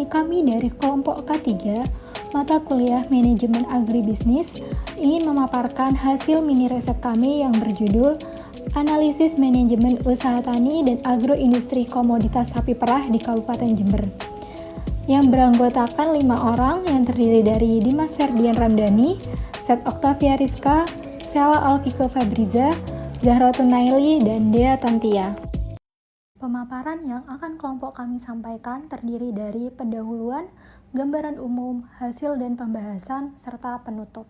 kami dari kelompok K3, mata kuliah Manajemen Agribisnis, ingin memaparkan hasil mini riset kami yang berjudul Analisis Manajemen Usaha Tani dan Agroindustri Komoditas Sapi Perah di Kabupaten Jember, yang beranggotakan 5 orang yang terdiri dari Dimas Ferdian Ramdhani, Set Octavia Rizka, Sela Alviko Fabriza, Zahratun Naili, dan Dea Tantia. Pemaparan yang akan kelompok kami sampaikan terdiri dari pendahuluan, gambaran umum, hasil dan pembahasan, serta penutup.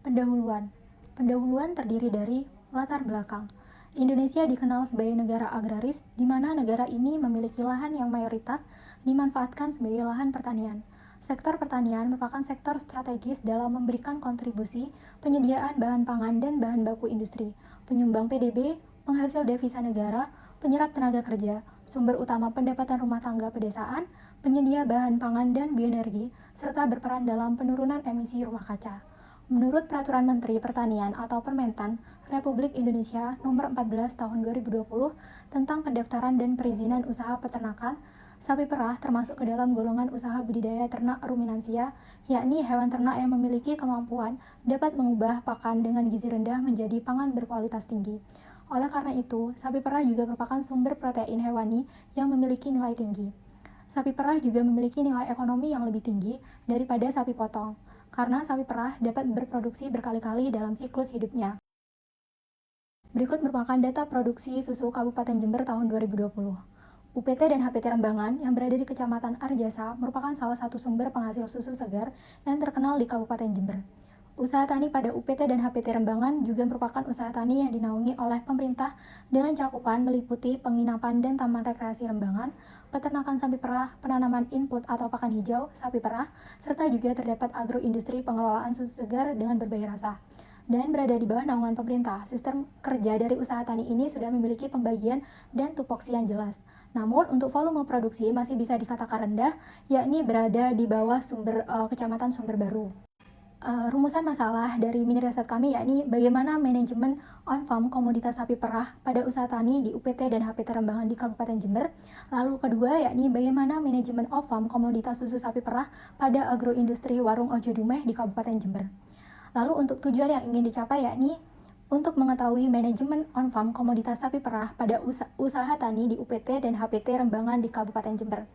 Pendahuluan. Pendahuluan terdiri dari latar belakang. Indonesia dikenal sebagai negara agraris, di mana negara ini memiliki lahan yang mayoritas dimanfaatkan sebagai lahan pertanian. Sektor pertanian merupakan sektor strategis dalam memberikan kontribusi penyediaan bahan pangan dan bahan baku industri, penyumbang PDB, penghasil devisa negara, penyerap tenaga kerja, sumber utama pendapatan rumah tangga pedesaan, penyedia bahan pangan dan bioenergi, serta berperan dalam penurunan emisi rumah kaca. Menurut Peraturan Menteri Pertanian atau Permentan Republik Indonesia Nomor 14 Tahun 2020 tentang pendaftaran dan perizinan usaha peternakan, sapi perah termasuk ke dalam golongan usaha budidaya ternak ruminansia, yakni hewan ternak yang memiliki kemampuan dapat mengubah pakan dengan gizi rendah menjadi pangan berkualitas tinggi. Oleh karena itu, sapi perah juga merupakan sumber protein hewani yang memiliki nilai tinggi. Sapi perah juga memiliki nilai ekonomi yang lebih tinggi daripada sapi potong, karena sapi perah dapat berproduksi berkali-kali dalam siklus hidupnya. Berikut merupakan data produksi susu Kabupaten Jember tahun 2020. UPT dan HPT Rembangan yang berada di Kecamatan Arjasa merupakan salah satu sumber penghasil susu segar yang terkenal di Kabupaten Jember. Usaha tani pada UPT dan HPT Rembangan juga merupakan usaha tani yang dinaungi oleh pemerintah dengan cakupan meliputi penginapan dan taman rekreasi Rembangan, peternakan sapi perah, penanaman input atau pakan hijau sapi perah, serta juga terdapat agroindustri pengelolaan susu segar dengan berbagai rasa. Dan berada di bawah naungan pemerintah, sistem kerja dari usaha tani ini sudah memiliki pembagian dan tupoksi yang jelas. Namun, untuk volume produksi masih bisa dikatakan rendah, yakni berada di bawah Kecamatan Sumber Baru. Rumusan masalah dari mini riset kami yakni bagaimana manajemen on-farm komoditas sapi perah pada usaha tani di UPT dan HPT Rembangan di Kabupaten Jember. Lalu kedua yakni bagaimana manajemen off-farm komoditas susu sapi perah pada agroindustri warung Ojo Dumeh di Kabupaten Jember. Lalu untuk tujuan yang ingin dicapai yakni untuk mengetahui manajemen on-farm komoditas sapi perah pada usaha tani di UPT dan HPT Rembangan di Kabupaten Jember.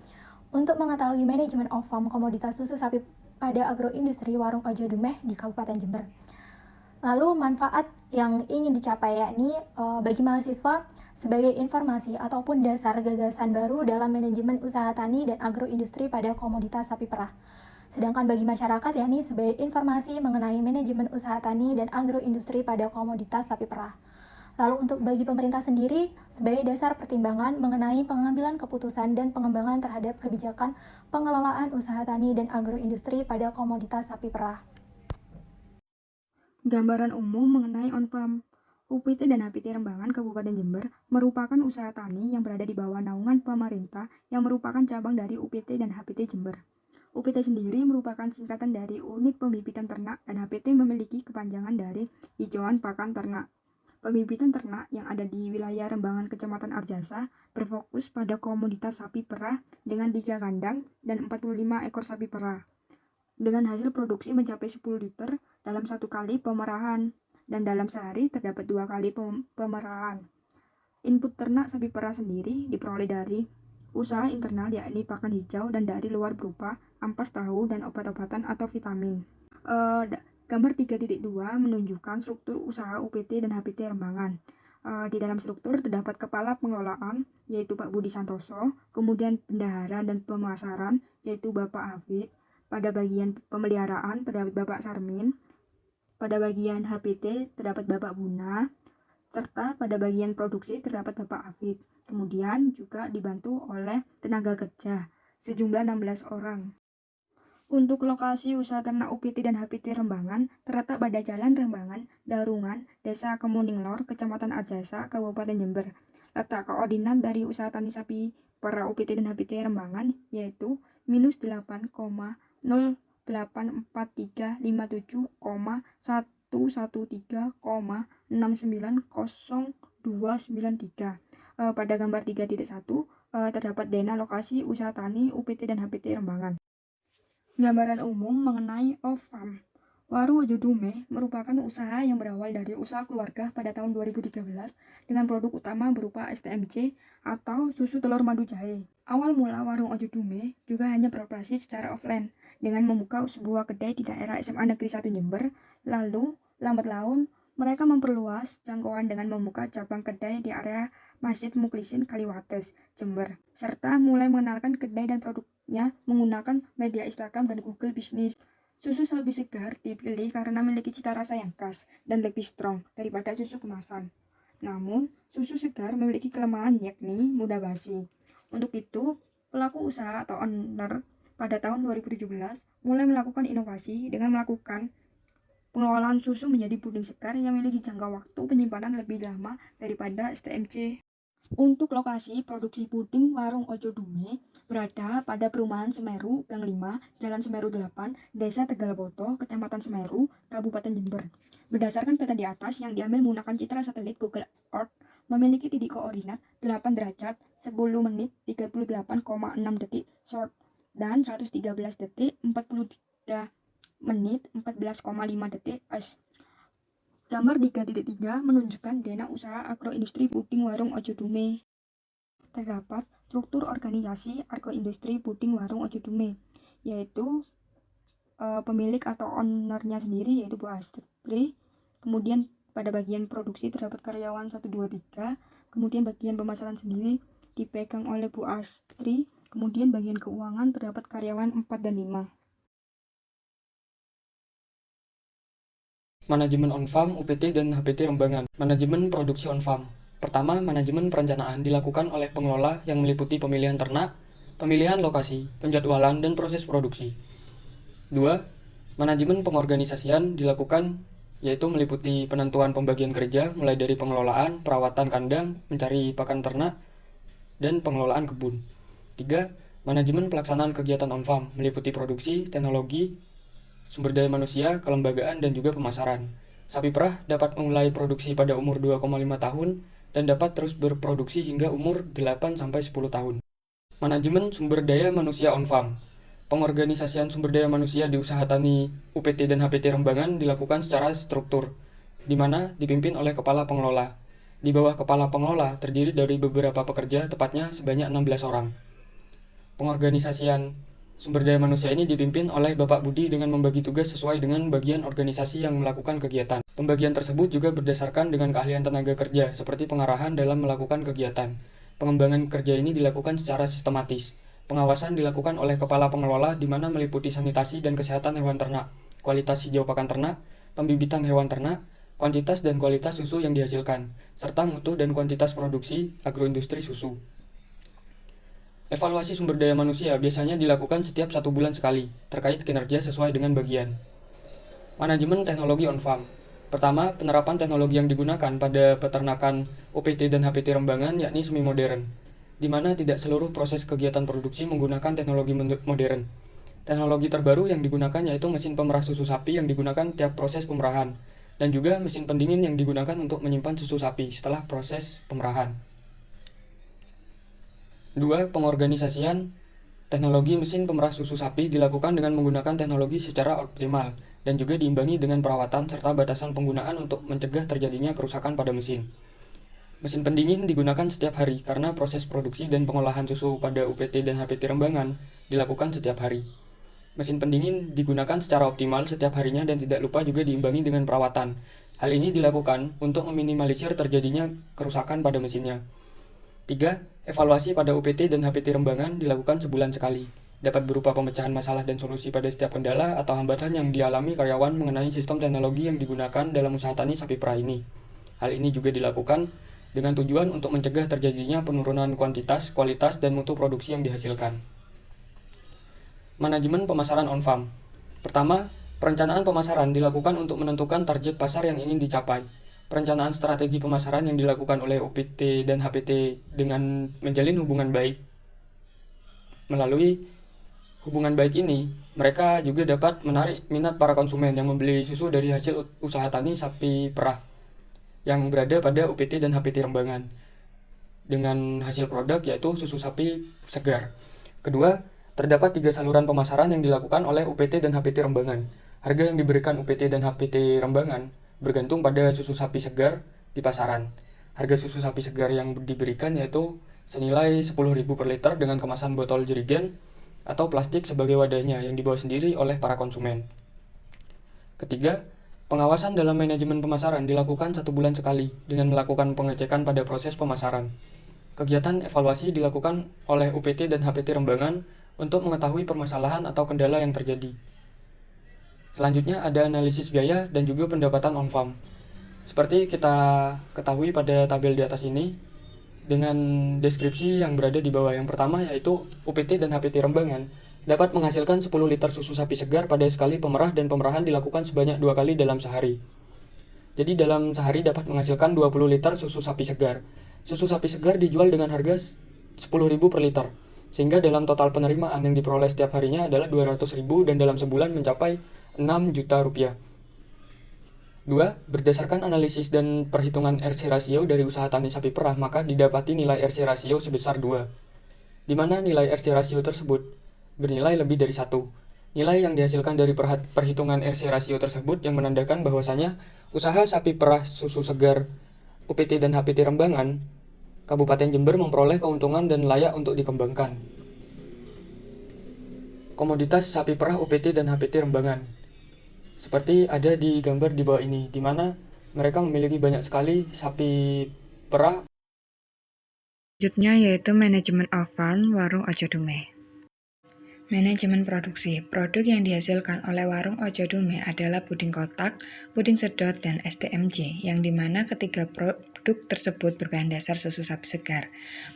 Untuk mengetahui manajemen off-farm komoditas susu sapi pada agroindustri warung Ojo Dumeh di Kabupaten Jember. Lalu manfaat yang ingin dicapai yakni bagi mahasiswa sebagai informasi ataupun dasar gagasan baru dalam manajemen usaha tani dan agroindustri pada komoditas sapi perah. Sedangkan bagi masyarakat yakni sebagai informasi mengenai manajemen usaha tani dan agroindustri pada komoditas sapi perah. Lalu untuk bagi pemerintah sendiri, sebagai dasar pertimbangan mengenai pengambilan keputusan dan pengembangan terhadap kebijakan pengelolaan usaha tani dan agroindustri pada komoditas sapi perah. Gambaran umum mengenai on-farm UPT dan HPT Rembangan Kabupaten Jember merupakan usaha tani yang berada di bawah naungan pemerintah yang merupakan cabang dari UPT dan HPT Jember. UPT sendiri merupakan singkatan dari Unit Pembibitan Ternak dan HPT memiliki kepanjangan dari Hijauan Pakan Ternak. Pembibitan ternak yang ada di wilayah Rembangan Kecamatan Arjasa berfokus pada komoditas sapi perah dengan 3 kandang dan 45 ekor sapi perah. Dengan hasil produksi mencapai 10 liter dalam 1 kali pemerahan dan dalam sehari terdapat 2 kali pemerahan. Input ternak sapi perah sendiri diperoleh dari usaha internal yakni pakan hijau dan dari luar berupa ampas tahu dan obat-obatan atau vitamin. Gambar 3.2 menunjukkan struktur usaha UPT dan HPT Rembangan. Di dalam struktur terdapat kepala pengelolaan yaitu Pak Budi Santoso, kemudian bendahara dan pemasaran yaitu Bapak Hafid, pada bagian pemeliharaan terdapat Bapak Sarmin, pada bagian HPT terdapat Bapak Buna, serta pada bagian produksi terdapat Bapak Hafid. Kemudian juga dibantu oleh tenaga kerja sejumlah 16 orang. Untuk lokasi usaha ternak UPT dan HPT Rembangan terletak pada Jalan Rembangan, Darungan, Desa Kemuning Lor, Kecamatan Arjasa, Kabupaten Jember. Letak koordinat dari usaha tani sapi perah UPT dan HPT Rembangan yaitu -8,0843570,113,690,293. Pada gambar 3.1 terdapat dana lokasi usaha tani UPT dan HPT Rembangan. Gambaran umum mengenai off-farm. Warung Ojo Dume merupakan usaha yang berawal dari usaha keluarga pada tahun 2013 dengan produk utama berupa STMC atau susu telur madu jahe. Awal mula warung Ojo Dume juga hanya beroperasi secara offline dengan membuka sebuah kedai di daerah SMA Negeri 1 Jember. Lalu, lambat laun, mereka memperluas jangkauan dengan membuka cabang kedai di area Masjid Muklisin Kaliwates, Jember, serta mulai mengenalkan kedai dan produknya menggunakan media Instagram dan Google Business. Susu sapi segar dipilih karena memiliki cita rasa yang khas dan lebih strong daripada susu kemasan. Namun, susu segar memiliki kelemahan yakni mudah basi. Untuk itu, pelaku usaha atau owner pada tahun 2017 mulai melakukan inovasi dengan melakukan pengelolaan susu menjadi puding segar yang memiliki jangka waktu penyimpanan lebih lama daripada STMC. Untuk lokasi produksi puding warung Ojo Dume berada pada Perumahan Semeru, Gang 5, Jalan Semeru 8, Desa Tegalboto, Kecamatan Semeru, Kabupaten Jember. Berdasarkan peta di atas yang diambil menggunakan citra satelit Google Earth, memiliki titik koordinat 8 derajat, 10 menit, 38,6 detik short, dan 113 detik, 43 menit, 14,5 detik S. Gambar 3.3 menunjukkan dana usaha agroindustri puding warung Ojo Dume. Terdapat struktur organisasi agroindustri puding warung Ojo Dume, yaitu pemilik atau ownernya sendiri yaitu Bu Astri. Kemudian pada bagian produksi terdapat karyawan 1, 2, 3. Kemudian bagian pemasaran sendiri dipegang oleh Bu Astri. Kemudian bagian keuangan terdapat karyawan 4 dan 5. Manajemen on-farm, UPT, dan HPT Rembangan. Manajemen produksi on-farm. Pertama, manajemen perencanaan dilakukan oleh pengelola yang meliputi pemilihan ternak, pemilihan lokasi, penjadwalan, dan proses produksi. 2. Manajemen pengorganisasian dilakukan yaitu meliputi penentuan pembagian kerja mulai dari pengelolaan, perawatan kandang, mencari pakan ternak, dan pengelolaan kebun. 3. Manajemen pelaksanaan kegiatan on-farm meliputi produksi, teknologi, sumber daya manusia, kelembagaan, dan juga pemasaran. Sapi perah dapat memulai produksi pada umur 2,5 tahun dan dapat terus berproduksi hingga umur 8-10 tahun. Manajemen sumber daya manusia on-farm. Pengorganisasian sumber daya manusia di usaha tani UPT dan HPT Rembangan dilakukan secara struktur, di mana dipimpin oleh kepala pengelola. Di bawah kepala pengelola terdiri dari beberapa pekerja, tepatnya sebanyak 16 orang. Pengorganisasian sumber daya manusia ini dipimpin oleh Bapak Budi dengan membagi tugas sesuai dengan bagian organisasi yang melakukan kegiatan. Pembagian tersebut juga berdasarkan dengan keahlian tenaga kerja, seperti pengarahan dalam melakukan kegiatan. Pengembangan kerja ini dilakukan secara sistematis. Pengawasan dilakukan oleh kepala pengelola di mana meliputi sanitasi dan kesehatan hewan ternak, kualitas hijau pakan ternak, pembibitan hewan ternak, kuantitas dan kualitas susu yang dihasilkan, serta mutu dan kuantitas produksi agroindustri susu. Evaluasi sumber daya manusia biasanya dilakukan setiap 1 bulan sekali, terkait kinerja sesuai dengan bagian. Manajemen teknologi on-farm. Pertama, penerapan teknologi yang digunakan pada peternakan UPT dan HPT Rembangan yakni semi modern, di mana tidak seluruh proses kegiatan produksi menggunakan teknologi modern. Teknologi terbaru yang digunakan yaitu mesin pemerah susu sapi yang digunakan tiap proses pemerahan, dan juga mesin pendingin yang digunakan untuk menyimpan susu sapi setelah proses pemerahan. 2. Pengorganisasian teknologi mesin pemerah susu sapi dilakukan dengan menggunakan teknologi secara optimal dan juga diimbangi dengan perawatan serta batasan penggunaan untuk mencegah terjadinya kerusakan pada mesin. Mesin pendingin digunakan setiap hari karena proses produksi dan pengolahan susu pada UPT dan HPT Rembangan dilakukan setiap hari. Mesin pendingin digunakan secara optimal setiap harinya dan tidak lupa juga diimbangi dengan perawatan. Hal ini dilakukan untuk meminimalisir terjadinya kerusakan pada mesinnya. 3. Evaluasi pada UPT dan HPT Rembangan dilakukan sebulan sekali. Dapat berupa pemecahan masalah dan solusi pada setiap kendala atau hambatan yang dialami karyawan mengenai sistem teknologi yang digunakan dalam usaha tani sapi perah ini. Hal ini juga dilakukan dengan tujuan untuk mencegah terjadinya penurunan kuantitas, kualitas, dan mutu produksi yang dihasilkan. Manajemen pemasaran on-farm. Pertama, perencanaan pemasaran dilakukan untuk menentukan target pasar yang ingin dicapai. Perencanaan strategi pemasaran yang dilakukan oleh UPT dan HPT dengan menjalin hubungan baik. Melalui hubungan baik ini, mereka juga dapat menarik minat para konsumen yang membeli susu dari hasil usaha tani sapi perah yang berada pada UPT dan HPT Rembangan. dengan hasil produk yaitu susu sapi segar. Kedua, terdapat 3 saluran pemasaran yang dilakukan oleh UPT dan HPT Rembangan. Harga yang diberikan UPT dan HPT Rembangan bergantung pada susu sapi segar di pasaran. Harga susu sapi segar yang diberikan yaitu senilai 10.000 per liter dengan kemasan botol jerigen atau plastik sebagai wadahnya yang dibawa sendiri oleh para konsumen. Ketiga, pengawasan dalam manajemen pemasaran dilakukan 1 bulan sekali dengan melakukan pengecekan pada proses pemasaran. Kegiatan evaluasi dilakukan oleh UPT dan HPT Rembangan untuk mengetahui permasalahan atau kendala yang terjadi. Selanjutnya ada analisis biaya dan juga pendapatan on-farm. Seperti kita ketahui pada tabel di atas ini, dengan deskripsi yang berada di bawah. Yang pertama yaitu UPT dan HPT Rembangan dapat menghasilkan 10 liter susu sapi segar pada sekali pemerah dan pemerahan dilakukan sebanyak 2 kali dalam sehari. Jadi dalam sehari dapat menghasilkan 20 liter susu sapi segar. Susu sapi segar dijual dengan harga 10.000 per liter, sehingga dalam total penerimaan yang diperoleh setiap harinya adalah 200.000 dan dalam sebulan mencapai 6 juta rupiah. 2. Berdasarkan analisis dan perhitungan RC rasio dari usaha tani sapi perah, maka didapati nilai RC rasio sebesar 2, di mana nilai RC rasio tersebut bernilai lebih dari 1. Nilai yang dihasilkan dari perhitungan RC rasio tersebut yang menandakan bahwasanya usaha sapi perah susu segar UPT dan HPT Rembangan, Kabupaten Jember memperoleh keuntungan dan layak untuk dikembangkan. Komoditas sapi perah UPT dan HPT Rembangan seperti ada di gambar di bawah ini, di mana mereka memiliki banyak sekali sapi perah. Selanjutnya yaitu manajemen off-farm warung Ojo Dumeh. Manajemen produksi. Produk yang dihasilkan oleh warung Ojo Dumeh adalah puding kotak, puding sedot, dan STMJ, yang dimana ketiga produk tersebut berbahan dasar susu sapi segar.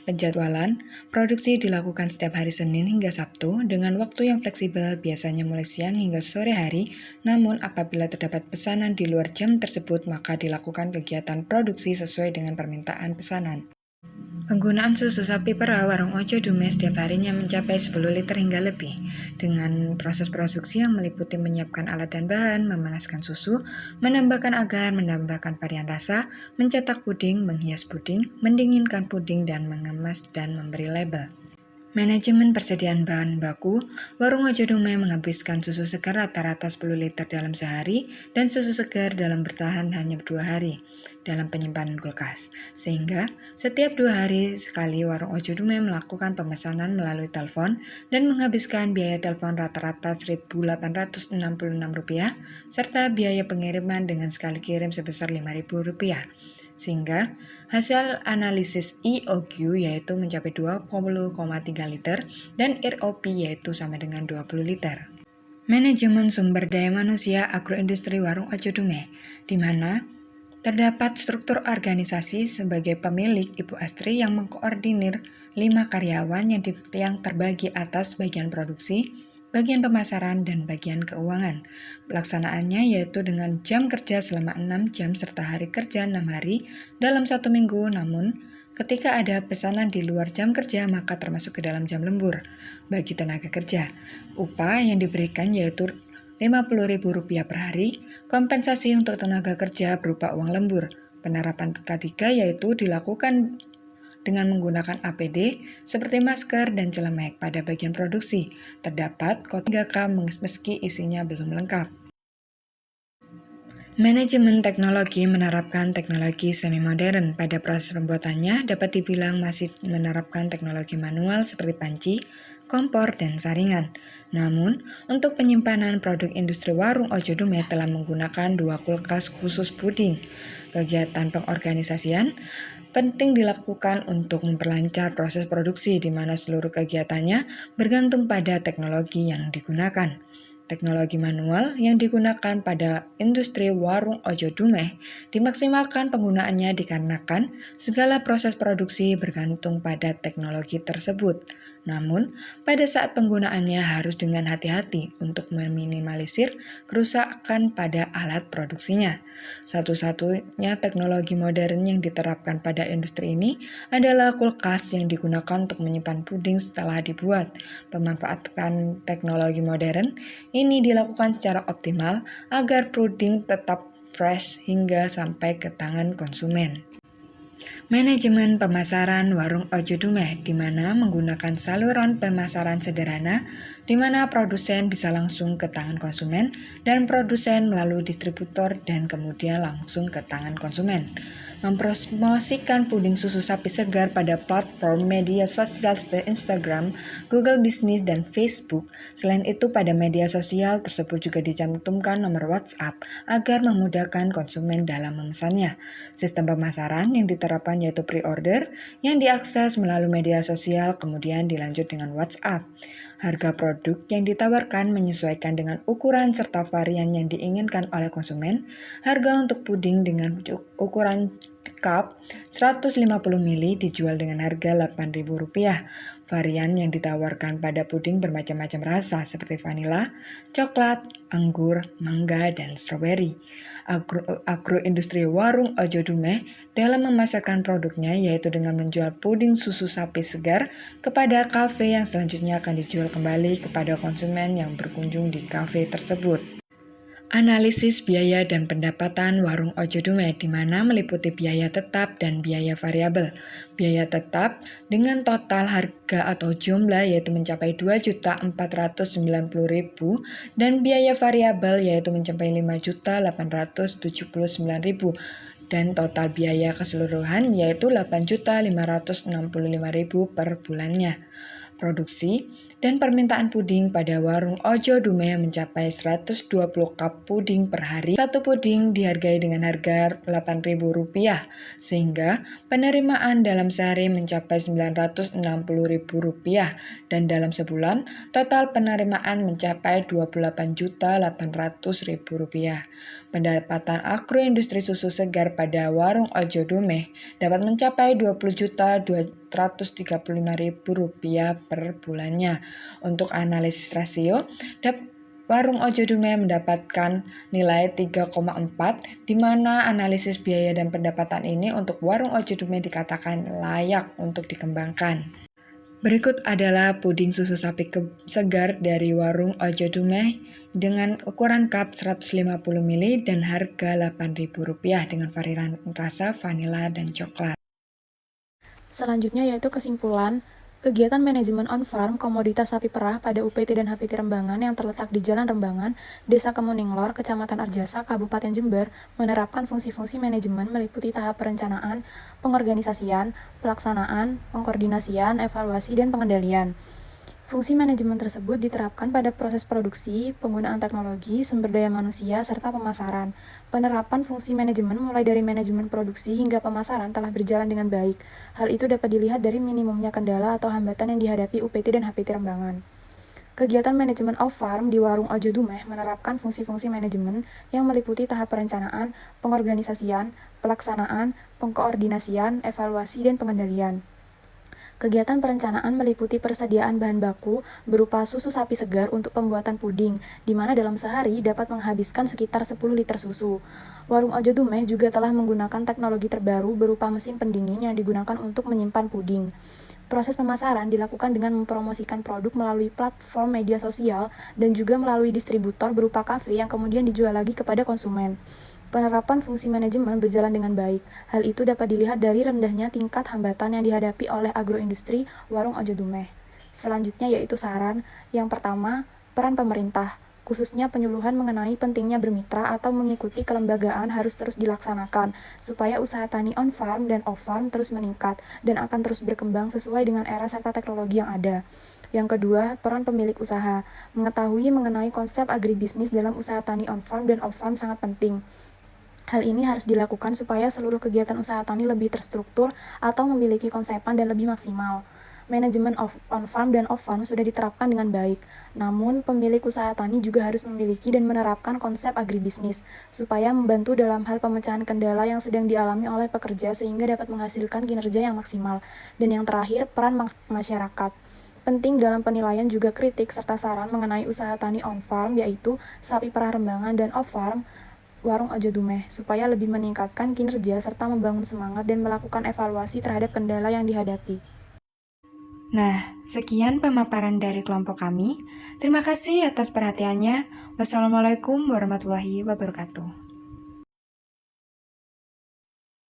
Penjadwalan, produksi dilakukan setiap hari Senin hingga Sabtu dengan waktu yang fleksibel, biasanya mulai siang hingga sore hari, namun apabila terdapat pesanan di luar jam tersebut maka dilakukan kegiatan produksi sesuai dengan permintaan pesanan. Penggunaan susu sapi perah warung Ojo Dumeh setiap harinya mencapai 10 liter hingga lebih, dengan proses produksi yang meliputi menyiapkan alat dan bahan, memanaskan susu, menambahkan agar, menambahkan varian rasa, mencetak puding, menghias puding, mendinginkan puding, dan mengemas dan memberi label. Manajemen persediaan bahan baku, warung Ojo Dumeh menghabiskan susu segar rata-rata 10 liter dalam sehari dan susu segar dalam bertahan hanya 2 hari dalam penyimpanan kulkas, sehingga setiap 2 hari sekali warung Ojo Dumeh melakukan pemesanan melalui telepon dan menghabiskan biaya telepon rata-rata Rp1.866 serta biaya pengiriman dengan sekali kirim sebesar Rp5.000. Sehingga hasil analisis EOQ yaitu mencapai 20,3 liter dan ROP yaitu sama dengan 20 liter. Manajemen sumber daya manusia agroindustri warung Ojo Dumeh, di mana terdapat struktur organisasi sebagai pemilik Ibu Astri yang mengkoordinir 5 karyawan yang terbagi atas bagian produksi, bagian pemasaran, dan bagian keuangan. Pelaksanaannya yaitu dengan jam kerja selama 6 jam serta hari kerja 6 hari dalam 1 minggu, namun ketika ada pesanan di luar jam kerja maka termasuk ke dalam jam lembur. Bagi tenaga kerja, upah yang diberikan yaitu Rp50.000 per hari, kompensasi untuk tenaga kerja berupa uang lembur. Penerapan K3 yaitu dilakukan dengan menggunakan APD seperti masker dan celemek. Pada bagian produksi terdapat kode 3K meski isinya belum lengkap. Manajemen teknologi menerapkan teknologi semi-modern. Pada proses pembuatannya dapat dibilang masih menerapkan teknologi manual seperti panci, kompor, dan saringan. Namun, untuk penyimpanan produk industri warung Ojo Dumeh telah menggunakan 2 kulkas khusus puding. Kegiatan pengorganisasian penting dilakukan untuk memperlancar proses produksi di mana seluruh kegiatannya bergantung pada teknologi yang digunakan. Teknologi manual yang digunakan pada industri warung Ojo Dumeh dimaksimalkan penggunaannya dikarenakan segala proses produksi bergantung pada teknologi tersebut. Namun, pada saat penggunaannya harus dengan hati-hati untuk meminimalisir kerusakan pada alat produksinya. Satu-satunya teknologi modern yang diterapkan pada industri ini adalah kulkas yang digunakan untuk menyimpan puding setelah dibuat. Pemanfaatan teknologi modern ini dilakukan secara optimal agar puding tetap fresh hingga sampai ke tangan konsumen. Manajemen pemasaran warung Ojo Dumeh, di mana menggunakan saluran pemasaran sederhana, di mana produsen bisa langsung ke tangan konsumen, dan produsen melalui distributor dan kemudian langsung ke tangan konsumen. Mempromosikan puding susu sapi segar pada platform media sosial seperti Instagram, Google Business, dan Facebook. Selain itu, pada media sosial tersebut juga dicantumkan nomor WhatsApp agar memudahkan konsumen dalam memesannya. Sistem pemasaran yang diterapkan yaitu pre-order yang diakses melalui media sosial kemudian dilanjut dengan WhatsApp. Harga produk yang ditawarkan menyesuaikan dengan ukuran serta varian yang diinginkan oleh konsumen. Harga untuk puding dengan ukuran cup 150 ml dijual dengan harga Rp8.000. Varian yang ditawarkan pada puding bermacam-macam rasa seperti vanila, coklat, anggur, mangga, dan stroberi. Agroindustri warung Ojo Dumeh dalam memasarkan produknya yaitu dengan menjual puding susu sapi segar kepada kafe yang selanjutnya akan dijual kembali kepada konsumen yang berkunjung di kafe tersebut. Analisis biaya dan pendapatan warung Ojo Dumeh di mana meliputi biaya tetap dan biaya variabel. Biaya tetap dengan total harga atau jumlah yaitu mencapai Rp2.490.000 dan biaya variabel yaitu mencapai Rp5.879.000 dan total biaya keseluruhan yaitu Rp8.565.000 per bulannya. Produksi dan permintaan puding pada warung Ojo Dumeh mencapai 120 cup puding per hari. Satu puding dihargai dengan harga Rp8.000 sehingga penerimaan dalam sehari mencapai Rp960.000 dan dalam sebulan total penerimaan mencapai Rp28.800.000. Pendapatan agroindustri susu segar pada warung Ojo Dumeh dapat mencapai Rp20.235.000 per bulannya. Untuk analisis rasio, warung Ojo Dumeh mendapatkan nilai 3,4, di mana analisis biaya dan pendapatan ini untuk warung Ojo Dumeh dikatakan layak untuk dikembangkan. Berikut adalah puding susu sapi segar dari warung Ojo Dumeh dengan ukuran cup 150 ml dan harga Rp8.000 dengan varian rasa vanila dan coklat. Selanjutnya yaitu kesimpulan. Kegiatan manajemen on-farm komoditas sapi perah pada UPT dan HPT Rembangan yang terletak di Jalan Rembangan, Desa Kemuninglor, Kecamatan Arjasa, Kabupaten Jember, menerapkan fungsi-fungsi manajemen meliputi tahap perencanaan, pengorganisasian, pelaksanaan, pengkoordinasian, evaluasi, dan pengendalian. Fungsi manajemen tersebut diterapkan pada proses produksi, penggunaan teknologi, sumber daya manusia, serta pemasaran. Penerapan fungsi manajemen mulai dari manajemen produksi hingga pemasaran telah berjalan dengan baik. Hal itu dapat dilihat dari minimumnya kendala atau hambatan yang dihadapi UPT dan HPT Rembangan. Kegiatan manajemen off-farm di warung Ojo Dumeh menerapkan fungsi-fungsi manajemen yang meliputi tahap perencanaan, pengorganisasian, pelaksanaan, pengkoordinasian, evaluasi, dan pengendalian. Kegiatan perencanaan meliputi persediaan bahan baku berupa susu sapi segar untuk pembuatan puding, di mana dalam sehari dapat menghabiskan sekitar 10 liter susu. Warung Ojo Dumeh juga telah menggunakan teknologi terbaru berupa mesin pendingin yang digunakan untuk menyimpan puding. Proses pemasaran dilakukan dengan mempromosikan produk melalui platform media sosial dan juga melalui distributor berupa kafe yang kemudian dijual lagi kepada konsumen. Penerapan fungsi manajemen berjalan dengan baik. Hal itu dapat dilihat dari rendahnya tingkat hambatan yang dihadapi oleh agroindustri warung Ojo Dumeh. Selanjutnya yaitu saran. Yang pertama, peran pemerintah, khususnya penyuluhan mengenai pentingnya bermitra atau mengikuti kelembagaan harus terus dilaksanakan, supaya usaha tani on-farm dan off-farm terus meningkat dan akan terus berkembang sesuai dengan era serta teknologi yang ada. Yang kedua, peran pemilik usaha. Mengetahui mengenai konsep agribisnis dalam usaha tani on-farm dan off-farm sangat penting. Hal ini harus dilakukan supaya seluruh kegiatan usaha tani lebih terstruktur atau memiliki konsepan dan lebih maksimal. Manajemen on-farm dan off-farm sudah diterapkan dengan baik, namun pemilik usaha tani juga harus memiliki dan menerapkan konsep agribisnis, supaya membantu dalam hal pemecahan kendala yang sedang dialami oleh pekerja sehingga dapat menghasilkan kinerja yang maksimal. Dan yang terakhir, peran masyarakat. Penting dalam penilaian juga kritik serta saran mengenai usaha tani on-farm yaitu sapi perah Rembangan dan off-farm warung Ojo Dumeh, supaya lebih meningkatkan kinerja serta membangun semangat dan melakukan evaluasi terhadap kendala yang dihadapi. Nah, sekian pemaparan dari kelompok kami. Terima kasih atas perhatiannya. Wassalamualaikum warahmatullahi wabarakatuh.